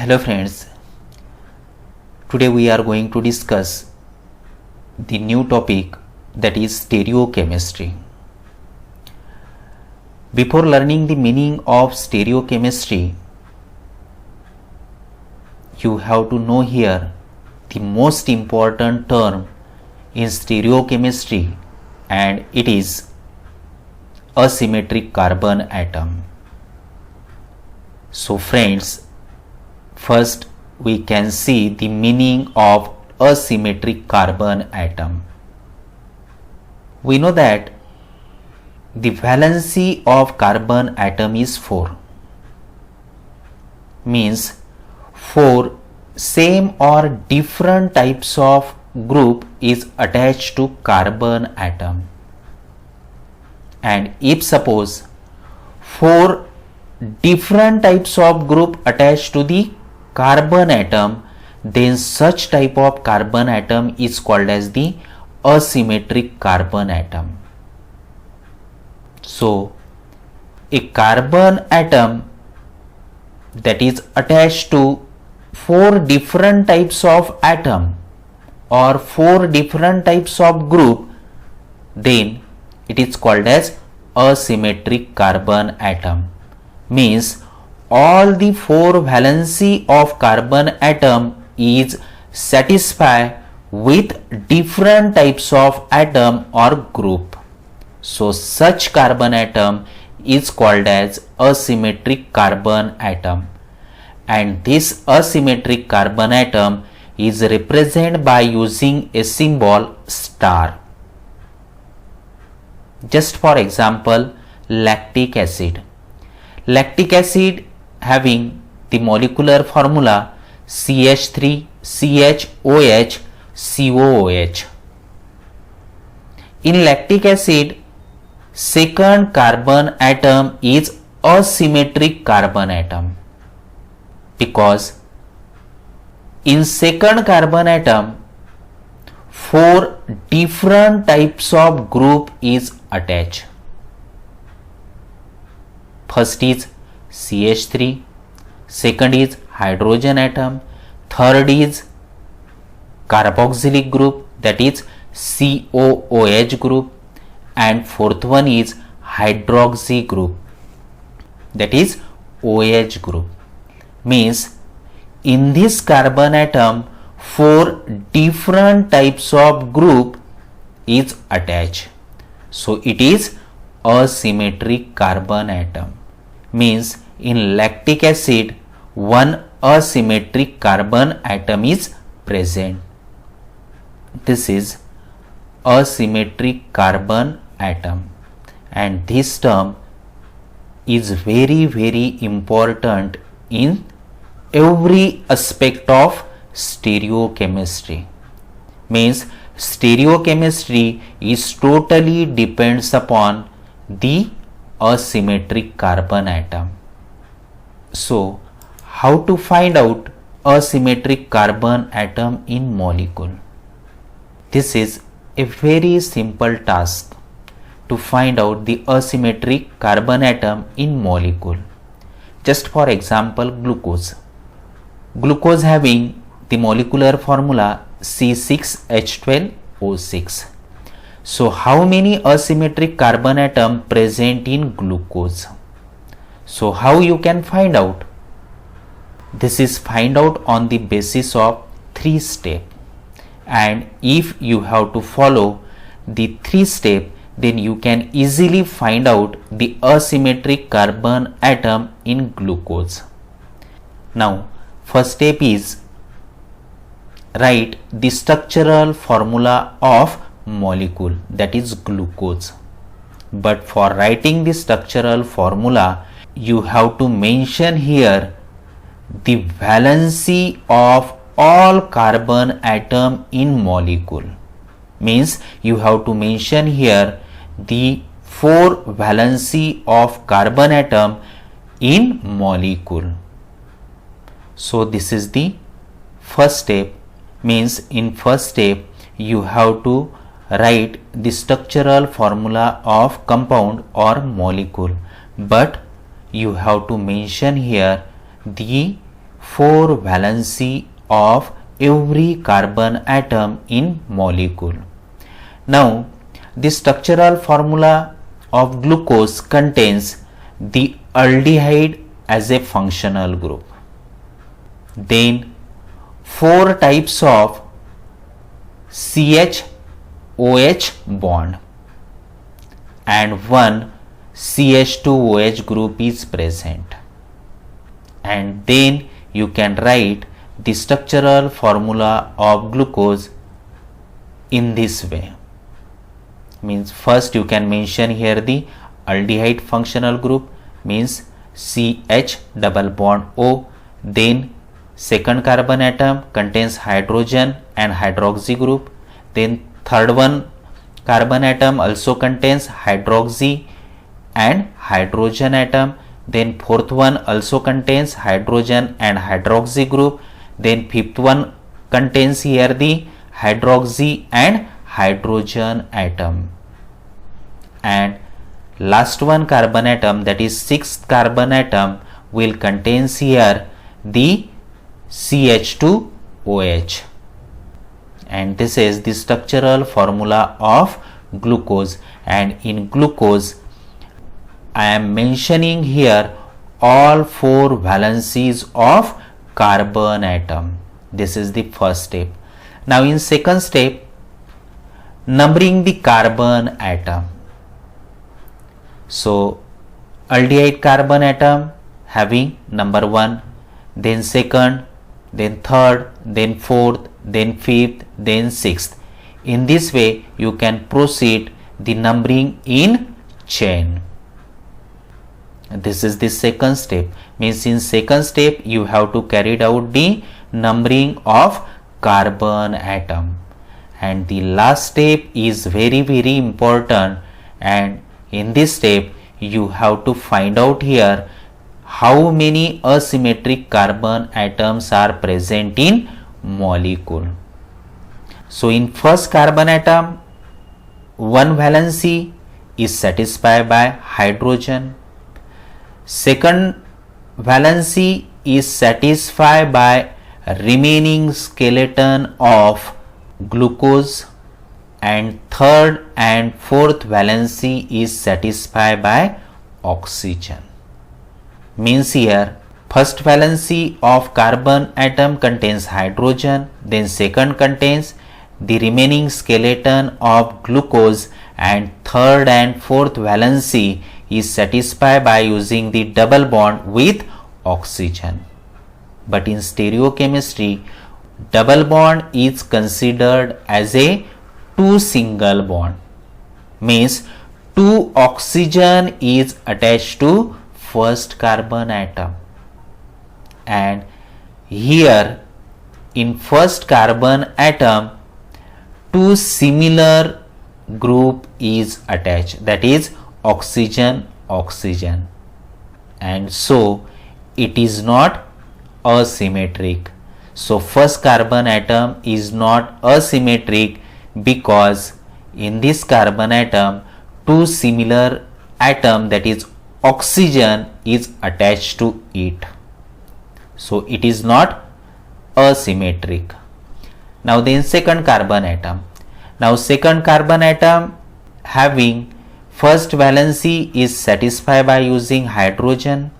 Hello friends, today we are going to discuss the new topic, that is stereochemistry. Before learning the meaning of stereochemistry, you have to know here the most important term in stereochemistry, and it is asymmetric carbon atom. So friends, first we can see the meaning of asymmetric carbon atom. We know that the valency of carbon atom is 4, means 4 same or different types of group is attached to carbon atom. And if suppose 4 different types of group attached to the carbon atom, then such type of carbon atom is called as the asymmetric carbon atom. So a carbon atom that is attached to 4 different types of atom or 4 different types of group, then it is called as asymmetric carbon atom. Means all the 4 valency of carbon atom is satisfied with different types of atom or group. So such carbon atom is called as asymmetric carbon atom, and this asymmetric carbon atom is represented by using a symbol star. Just for example, lactic acid. Lactic acid having the molecular formula CH3CHOH COOH. In lactic acid, second carbon atom is asymmetric carbon atom, because in second carbon atom 4 different types of group is attached. First is CH3, second is hydrogen atom, third is carboxylic group, that is COOH group, and fourth one is hydroxy group, that is OH group. Means in this carbon atom 4 different types of group is attached. So it is asymmetric carbon atom. Means in lactic acid one asymmetric carbon atom is present. This is asymmetric carbon atom, and this term is very important in every aspect of stereochemistry. Means stereochemistry is totally depends upon the asymmetric carbon atom. So how to find out asymmetric carbon atom in molecule? This is a very simple task to find out the asymmetric carbon atom in molecule. Just for example, glucose. Glucose having the molecular formula C6H12O6. So how many asymmetric carbon atom present in glucose? So how you can find out? This is find out on the basis of 3 steps, and if you have to follow the 3 steps, then you can easily find out the asymmetric carbon atom in glucose. Now first step is write the structural formula of molecule, that is glucose. But for writing the structural formula, you have to mention here the valency of all carbon atom in molecule. Means you have to mention here the 4 valency of carbon atom in molecule. So this is the first step. Means in first step you have to write the structural formula of compound or molecule, but you have to mention here the 4 valency of every carbon atom in molecule. Now, the structural formula of glucose contains the aldehyde as a functional group. Then 4 types of CH-OH bond and one CH2OH group is present. And then you can write the structural formula of glucose in this way. Means first you can mention here the aldehyde functional group, means CH double bond O. Then second carbon atom contains hydrogen and hydroxy group. Then third one carbon atom also contains hydroxy and hydrogen atom. Then fourth one also contains hydrogen and hydroxy group. Then fifth one contains here the hydroxy and hydrogen atom. And last one carbon atom, that is sixth carbon atom, will contains here the CH2OH. And this is the structural formula of glucose. And in glucose I am mentioning here all 4 valencies of carbon atom. This is the first step. Now in second step, numbering the carbon atom. So aldehyde carbon atom having number 1, then second, then third, then fourth, then fifth, then sixth. In this way you can proceed the numbering in chain. This is the second step. Means in second step you have to carry out the numbering of carbon atom. And the last step is very important, and in this step you have to find out here how many asymmetric carbon atoms are present in molecule. So in first carbon atom, one valency is satisfied by hydrogen. Second valency is satisfied by remaining skeleton of glucose, and third and fourth valency is satisfied by oxygen. Means here first valency of carbon atom contains hydrogen, then second contains the remaining skeleton of glucose, and third and fourth valency is satisfied by using the double bond with oxygen. But in stereochemistry, double bond is considered as a 2 single bond. Means 2 oxygen is attached to first carbon atom, and here in first carbon atom 2 similar group is attached, that is oxygen oxygen, and so it is not asymmetric. So first carbon atom is not asymmetric because in this carbon atom 2 similar atom, that is oxygen, is attached to it. So it is not asymmetric. Now then second carbon atom. Now second carbon atom having first valency is satisfied by using hydrogen,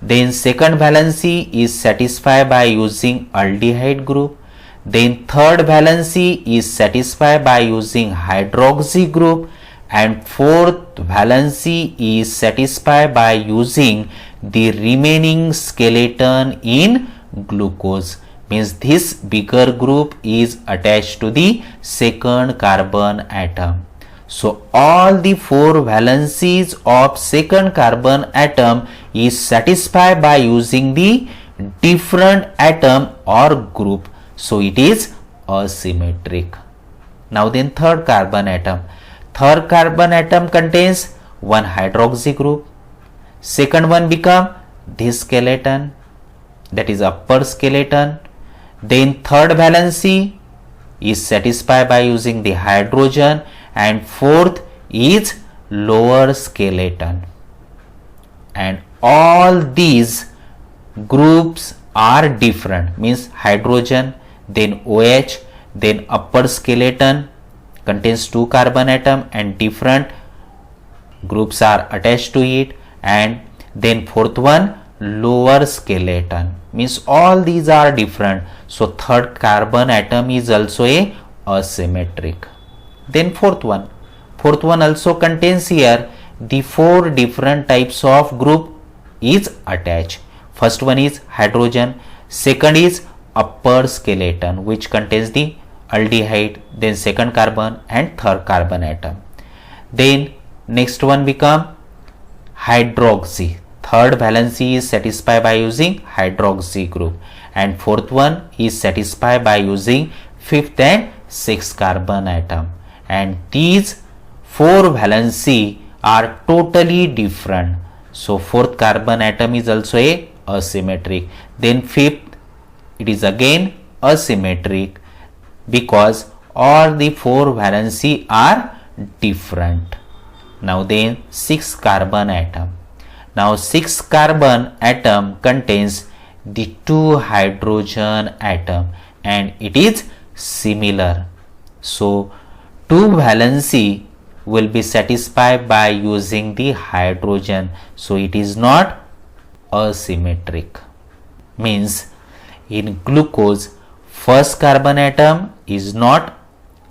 then second valency is satisfied by using aldehyde group, then third valency is satisfied by using hydroxy group, and fourth valency is satisfied by using the remaining skeleton in glucose. Means this bigger group is attached to the second carbon atom. So all the 4 valencies of second carbon atom is satisfied by using the different atom or group. So it is asymmetric. Now then third carbon atom. Third carbon atom contains one hydroxy group. Second one become this skeleton, that is upper skeleton. Then third valency is satisfied by using the hydrogen, and fourth is lower skeleton. And all these groups are different, means hydrogen, then OH, then upper skeleton contains 2 carbon atom and different groups are attached to it, and then fourth one lower skeleton, means all these are different, so third carbon atom is also a asymmetric. Then fourth one also contains here the 4 different types of group is attached. First one is hydrogen, second is upper skeleton which contains the aldehyde, then second carbon and third carbon atom. Then next one become hydroxy, third valency is satisfied by using hydroxy group, and fourth one is satisfied by using fifth and sixth carbon atom, and these 4 valency are totally different, so fourth carbon atom is also a asymmetric. Then fifth, it is again asymmetric because all the 4 valency are different. Now then 6 carbon atom. Now 6 carbon atom contains the 2 hydrogen atom and it is similar. So 2 valency will be satisfied by using the hydrogen. So it is not asymmetric. Means in glucose first carbon atom is not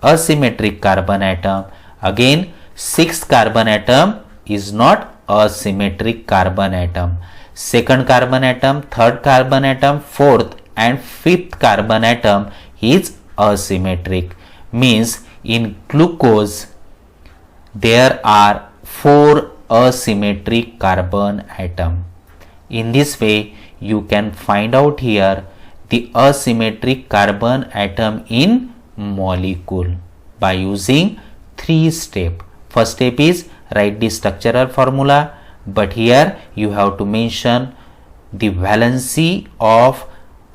asymmetric carbon atom. Again 6th carbon atom is not asymmetric carbon atom. Second carbon atom, third carbon atom, fourth and fifth carbon atom is asymmetric. Means in glucose there are 4 asymmetric carbon atom. In this way you can find out here the asymmetric carbon atom in molecule by using 3 steps. First step is write the structural formula, but here you have to mention the valency of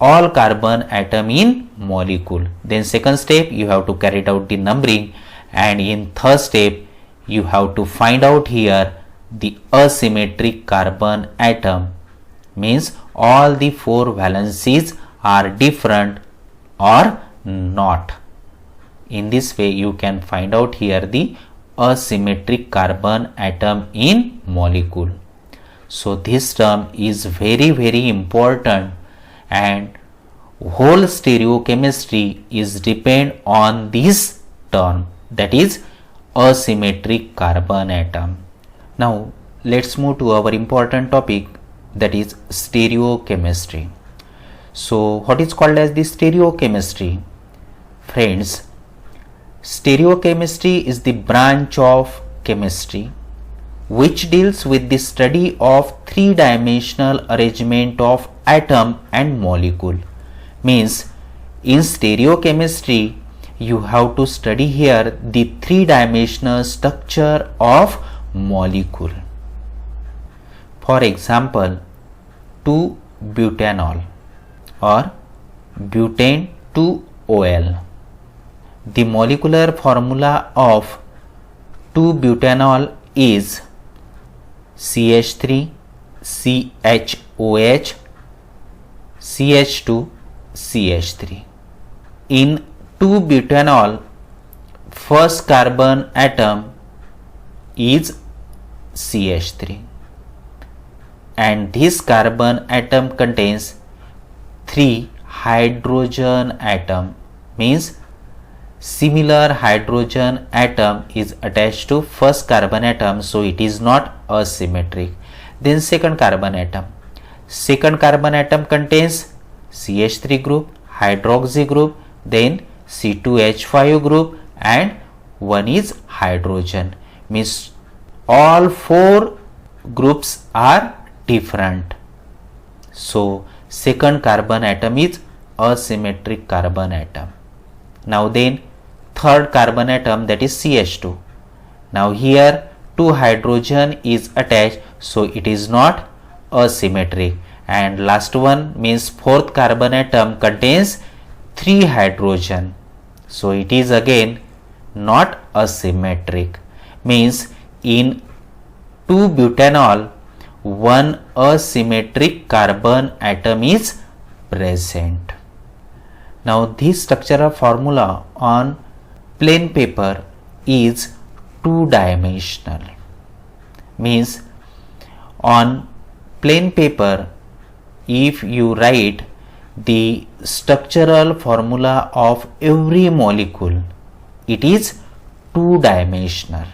all carbon atom in molecule. Then second step you have to carry out the numbering, and in third step you have to find out here the asymmetric carbon atom, means all the 4 valencies are different or not. In this way you can find out here the asymmetric carbon atom in molecule. So this term is very important, and whole stereochemistry is depend on this term, that is asymmetric carbon atom. Now let's move to our important topic, that is stereochemistry. So what is called as the stereochemistry? Friends, stereochemistry is the branch of chemistry which deals with the study of 3-dimensional arrangement of atom and molecule. Means in stereochemistry you have to study here the 3-dimensional structure of molecule. For example, 2-butanol or butane 2-OL. The molecular formula of 2-butanol is CH3 CHOH CH2 CH3. In 2-butanol first carbon atom is CH3, and this carbon atom contains 3 hydrogen atom, means similar hydrogen atom is attached to first carbon atom, so it is not asymmetric. Then second carbon atom contains CH3 group, hydroxy group, then C2H5 group, and one is hydrogen, means all 4 groups are different. So second carbon atom is asymmetric carbon atom. Now then third carbon atom, that is CH2. Now here 2 hydrogen is attached, so it is not asymmetric. And last one means fourth carbon atom contains 3 hydrogen, so it is again not asymmetric. Means in 2-butanol one asymmetric carbon atom is present. Now this structural formula on plain paper is two-dimensional. Means on plain paper, if you write the structural formula of every molecule, it is two-dimensional.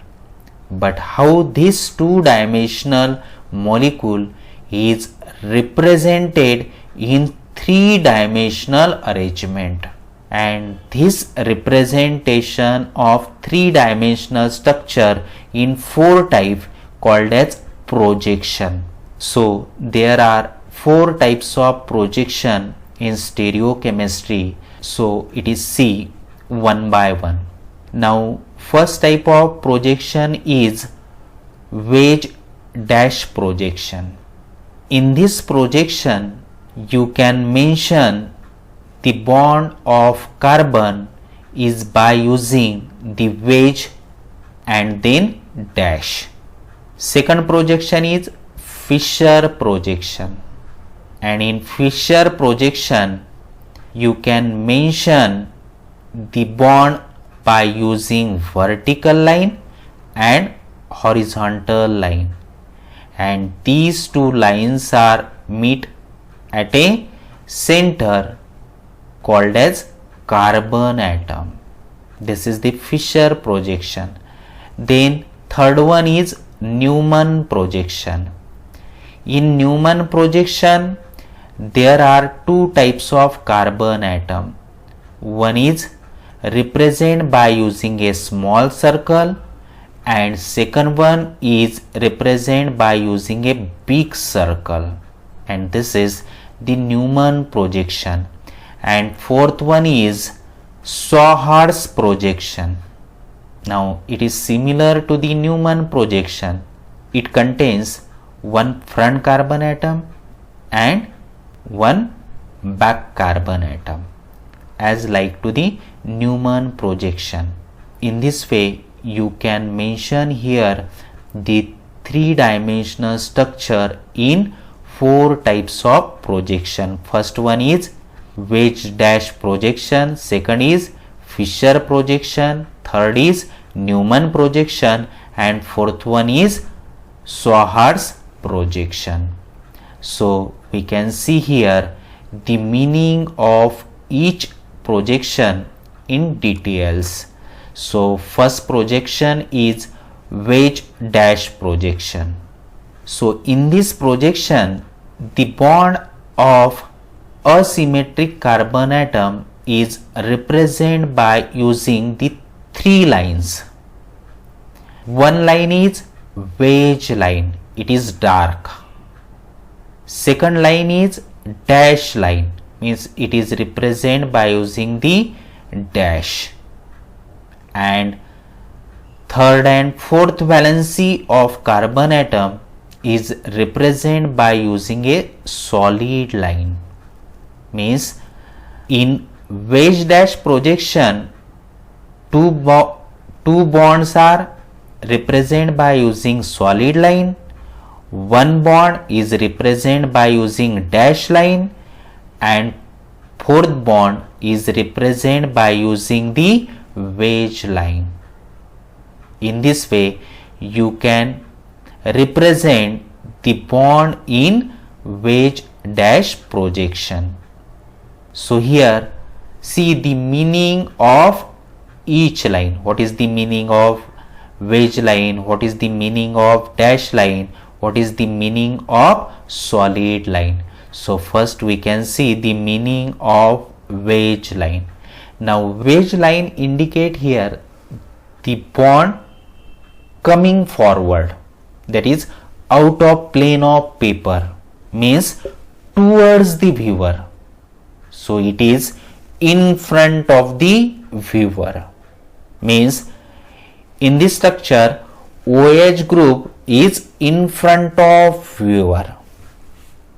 But how this two-dimensional molecule is represented in three-dimensional arrangement, and this representation of three-dimensional structure in four types called as projection. So there are four types of projection in stereochemistry. So it is see one by one. Now first type of projection is wedge dash projection. In this projection you can mention the bond of carbon is by using the wedge and then dash. Second projection is Fischer projection, and in Fischer projection you can mention the bond by using vertical line and horizontal line, and these two lines are meet at a center called as carbon atom. This is the Fischer projection. Then third one is Newman projection. In Newman projection there are two types of carbon atom. One is represent by using a small circle, and second one is represent by using a big circle, and this is the Newman projection. And fourth one is Schwarz projection. Now it is similar to the Newman projection. It contains one front carbon atom and one back carbon atom, as like to the Newman projection. In this way you can mention here the three-dimensional structure in four types of projection. First one is wedge dash projection, second is Fischer projection, third is Newman projection, and fourth one is Schwarz projection. So we can see here the meaning of each projection in details. So first projection is wedge dash projection. So in this projection the bond of asymmetric carbon atom is represented by using the three lines. One line is wedge line, it is dark. Second line is dash line, means it is represented by using the dash. And third and fourth valency of carbon atom is represented by using a solid line. Means in wedge dash projection two bonds are represented by using solid line, one bond is represented by using dash line, and fourth bond is represented by using the wedge line. In this way you can represent the bond in wedge dash projection. So here see the meaning of each line. What is the meaning of wedge line? What is the meaning of dash line? What is the meaning of solid line? So first we can see the meaning of wedge line. Now wedge line indicate here the bond coming forward, that is out of plane of paper, means towards the viewer. So it is in front of the viewer, means in this structure OH group is in front of viewer,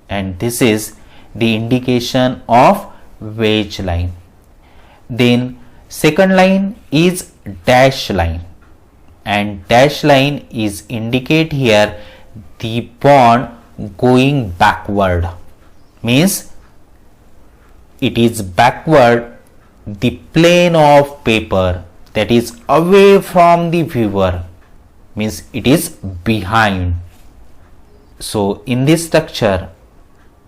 and this is the indication of wedge line. Then second line is dash line, and dash line is indicate here the bond going backward, means it is backward the plane of paper, that is away from the viewer, means it is behind. So in this structure,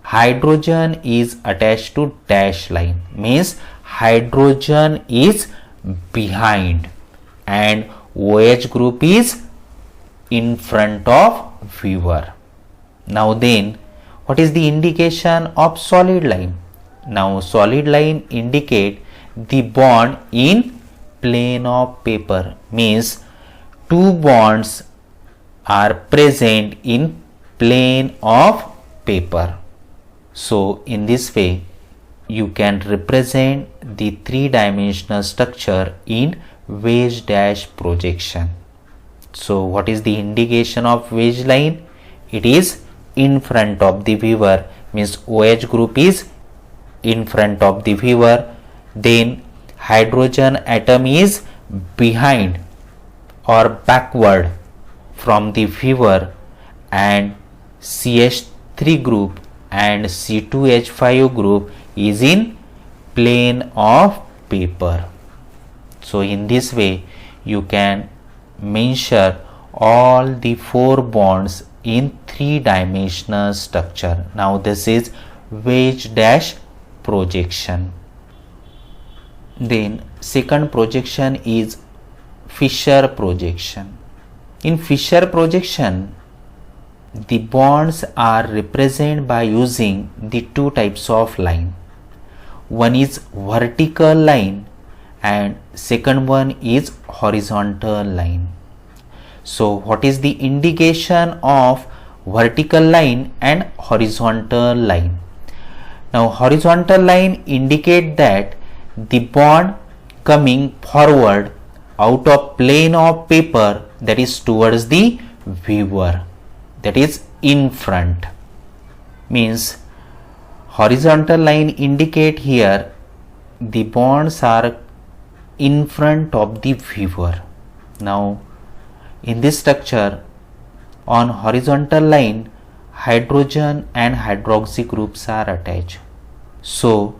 hydrogen is attached to dash line, means hydrogen is behind and OH group is in front of viewer. Now then, what is the indication of solid line? Now solid line indicate the bond in plane of paper, means two bonds are present in plane of paper. So in this way you can represent the three-dimensional structure in wedge dash projection. So what is the indication of wedge line? It is in front of the viewer, means OH group is in front of the viewer, then hydrogen atom is behind or backward from the viewer, and CH3 group and C2H5 group is in plane of paper. So in this way you can measure all the four bonds in three-dimensional structure. Now this is wedge dash projection. Then second projection is Fischer projection. In Fischer projection, the bonds are represented by using the two types of line. One is vertical line and second one is horizontal line. So what is the indication of vertical line and horizontal line? Now horizontal line indicate that the bond coming forward out of plane of paper, that is towards the viewer, that is in front, means horizontal line indicate here the bonds are in front of the viewer. Now in this structure, on horizontal line hydrogen and hydroxy groups are attached. So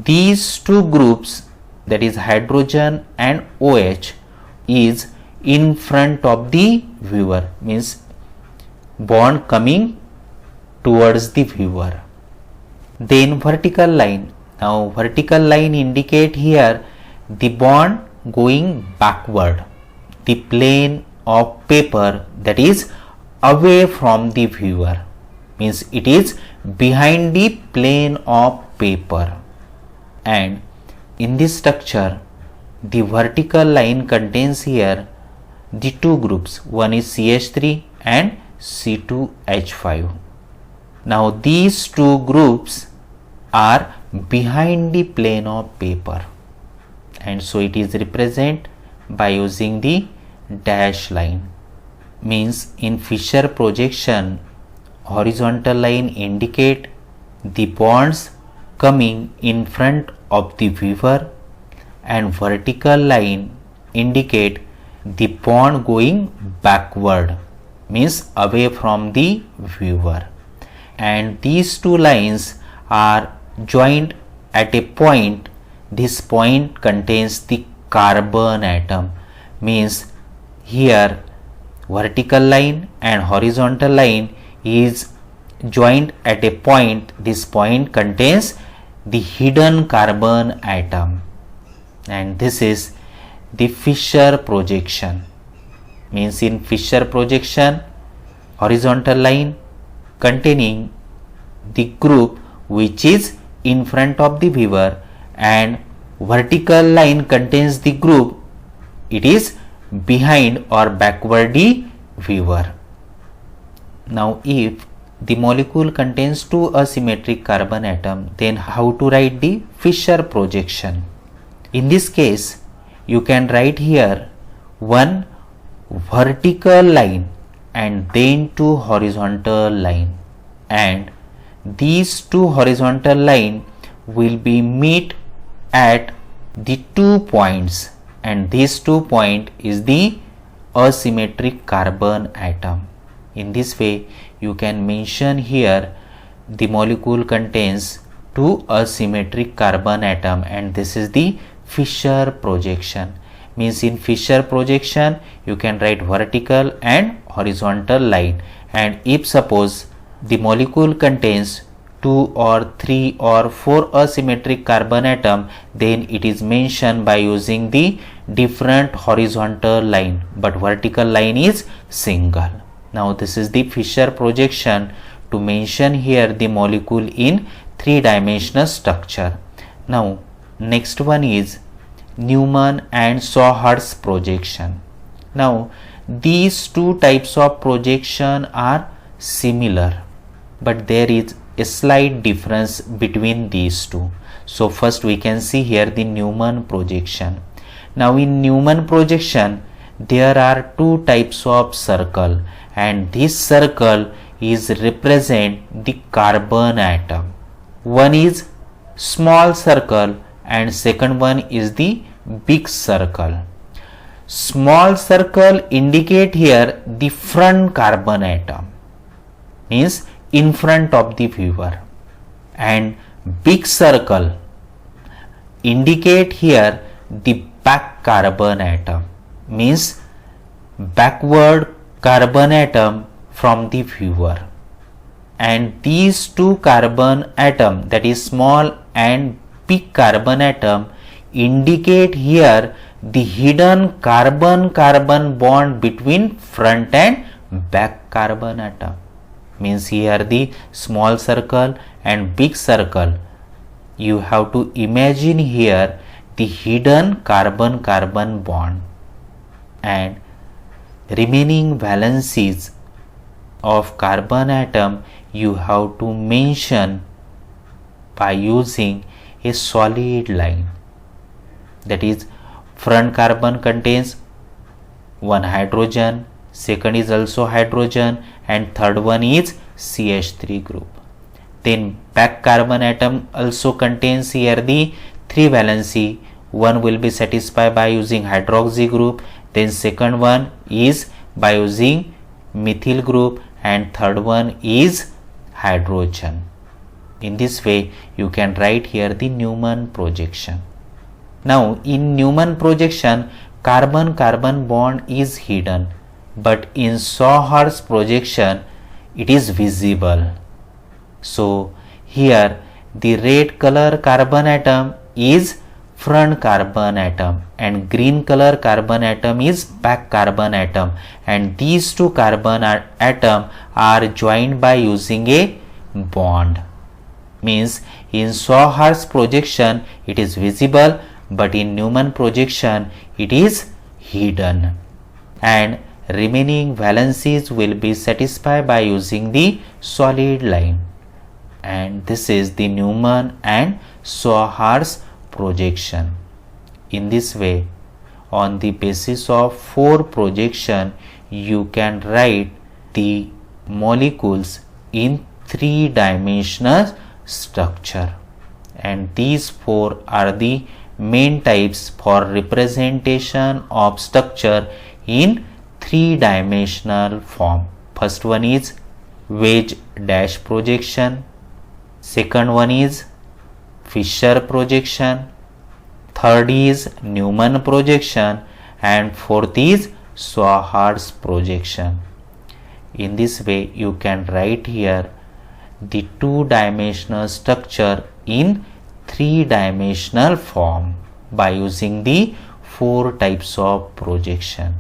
these two groups, that is hydrogen and OH, is in front of the viewer, means bond coming towards the viewer. Then vertical line. Now vertical line indicate here the bond going backward, the plane of paper, that is away from the viewer, means it is behind the plane of paper. And in this structure the vertical line contains here the two groups, one is CH3 and C2H5. Now these two groups are behind the plane of paper, and so it is represented by using the dash line, means in Fischer projection horizontal line indicate the bonds coming in front of the viewer and vertical line indicate the bond going backward, means away from the viewer. And these two lines are joined at a point. This point contains the carbon atom, means here vertical line and horizontal line is joined at a point. This point contains the hidden carbon atom, and this is the Fischer projection, means in Fischer projection horizontal line containing the group which is in front of the viewer, and vertical line contains the group it is behind or backward the viewer. Now if the molecule contains two asymmetric carbon atom, then how to write the Fischer projection? In this case you can write here one vertical line and then two horizontal line, and these two horizontal line will be meet at the 2 points, and this 2 point is the asymmetric carbon atom. In this way you can mention here the molecule contains two asymmetric carbon atom, and this is the Fisher projection. Means in Fisher projection you can write vertical and horizontal line, and if suppose the molecule contains 2 or 3 or 4 asymmetric carbon atom, then it is mentioned by using the different horizontal line, but vertical line is single. Now this is the Fisher projection to mention here the molecule in three-dimensional structure. Now next one is Newman and Sauer's projection. Now these two types of projection are similar, but there is a slight difference between these two. So first we can see here the Newman projection. Now in Newman projection there are two types of circle, and this circle is represent the carbon atom. One is small circle and second one is the big circle. Small circle indicate here the front carbon atom, means in front of the viewer, and big circle indicate here the back carbon atom, means backward carbon atom from the viewer. And these two carbon atom, that is small and big carbon atom, indicate here the hidden carbon-carbon bond between front and back carbon atom. Means here the small circle and big circle, you have to imagine here the hidden carbon-carbon bond, and remaining valencies of carbon atom you have to mention by using a solid line. That is, front carbon contains one hydrogen, second is also hydrogen, and third one is CH3 group. Then back carbon atom also contains here the three valency. One will be satisfied by using hydroxy group, then second one is by using methyl group, and third one is hydrogen. In this way you can write here the Newman projection. Now in Newman projection carbon-carbon bond is hidden, but in Sauer's projection it is visible. So here the red color carbon atom is front carbon atom and green color carbon atom is back carbon atom, and these two carbon atom are joined by using a bond. Means in Sauer's projection it is visible, but in Newman projection it is hidden, and remaining valencies will be satisfied by using the solid line. And this is the Newman and Sauer's projection. In this way, on the basis of 4 projection, you can write the molecules in 3-dimensional structure, and these 4 are the main types for representation of structure in 3-dimensional form. First one is wedge dash projection, second one is Fisher projection, third is Newman projection, and fourth is Sauer's projection. In this way you can write here the 2-dimensional structure in 3-dimensional form by using the 4 types of projection.